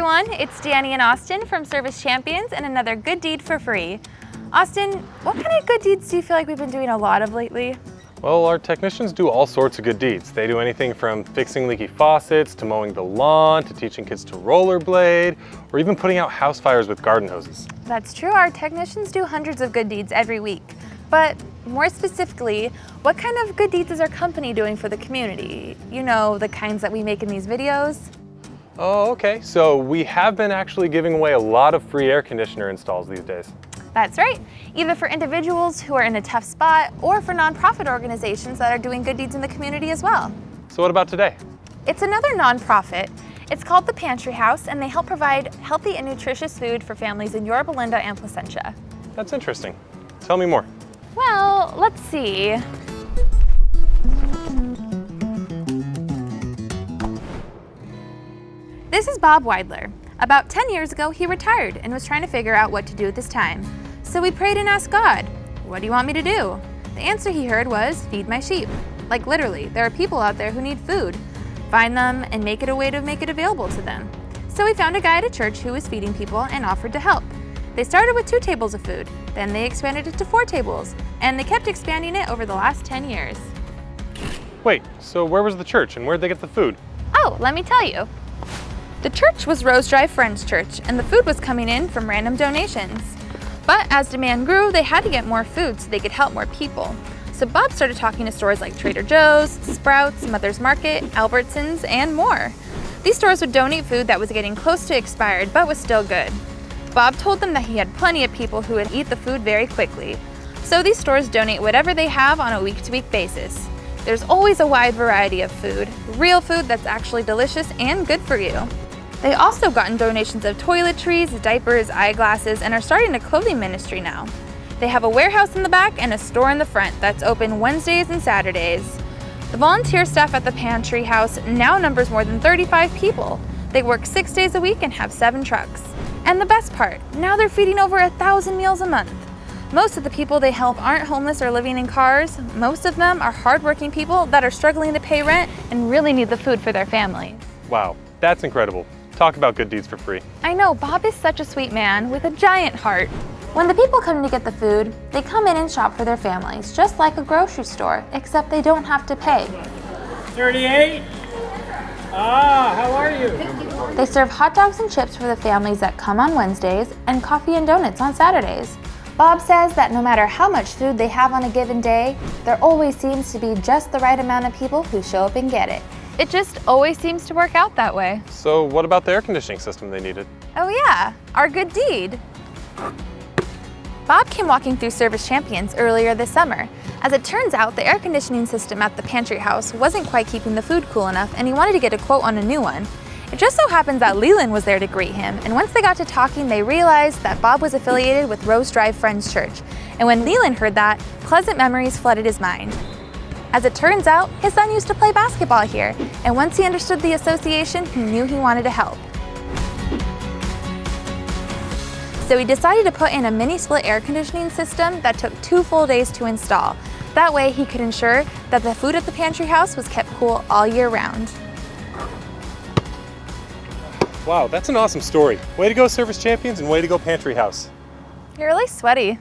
everyone, it's Danny and Austin from Service Champions and another good deed for free. Austin, what kind of good deeds do you feel like we've been doing a lot of lately? Well, our technicians do all sorts of good deeds. They do anything from fixing leaky faucets, to mowing the lawn, to teaching kids to rollerblade, or even putting out house fires with garden hoses. That's true, our technicians do hundreds of good deeds every week. But more specifically, what kind of good deeds is our company doing for the community? You know, the kinds that we make in these videos? Oh, okay. So we have been actually giving away a lot of free air conditioner installs these days. That's right, either for individuals who are in a tough spot or for nonprofit organizations that are doing good deeds in the community as well. So what about today? It's another nonprofit. It's called the Pantry House, and they help provide healthy and nutritious food for families in Yorba Linda and Placentia. That's interesting. Tell me more. Well, let's see. This is Bob Weidler. About 10 years ago, he retired and was trying to figure out what to do with his time. So we prayed and asked God, "What do you want me to do?" The answer he heard was, "Feed my sheep." Like literally, there are people out there who need food. Find them and make it a way to make it available to them. So we found a guy at a church who was feeding people and offered to help. They started with 2 tables of food, then they expanded it to 4 tables, and they kept expanding it over the last 10 years. Wait, so where was the church and where'd they get the food? Oh, let me tell you. The church was Rose Drive Friends Church, and the food was coming in from random donations. But as demand grew, they had to get more food so they could help more people. So Bob started talking to stores like Trader Joe's, Sprouts, Mother's Market, Albertsons, and more. These stores would donate food that was getting close to expired but was still good. Bob told them that he had plenty of people who would eat the food very quickly. So these stores donate whatever they have on a week-to-week basis. There's always a wide variety of food, real food that's actually delicious and good for you. They also gotten donations of toiletries, diapers, eyeglasses, and are starting a clothing ministry now. They have a warehouse in the back and a store in the front that's open Wednesdays and Saturdays. The volunteer staff at the Pantry House now numbers more than 35 people. They work 6 days a week and have 7 trucks. And the best part, now they're feeding over 1,000 meals a month. Most of the people they help aren't homeless or living in cars. Most of them are hardworking people that are struggling to pay rent and really need the food for their families. Wow, that's incredible. Talk about good deeds for free. I know, Bob is such a sweet man with a giant heart. When the people come to get the food, they come in and shop for their families, just like a grocery store, except they don't have to pay. 38? Ah, how are you? They serve hot dogs and chips for the families that come on Wednesdays and coffee and donuts on Saturdays. Bob says that no matter how much food they have on a given day, there always seems to be just the right amount of people who show up and get it. It just always seems to work out that way. So what about the air conditioning system they needed? Oh yeah, our good deed. Bob came walking through Service Champions earlier this summer. As it turns out, the air conditioning system at the Pantry House wasn't quite keeping the food cool enough, and he wanted to get a quote on a new one. It just so happens that Leland was there to greet him, and once they got to talking, they realized that Bob was affiliated with Rose Drive Friends Church. And when Leland heard that, pleasant memories flooded his mind. As it turns out, his son used to play basketball here, and once he understood the association, he knew he wanted to help. So he decided to put in a mini split air conditioning system that took 2 full days to install. That way he could ensure that the food at the Pantry House was kept cool all year round. Wow, that's an awesome story. Way to go, Service Champions, and way to go, Pantry House. You're really sweaty.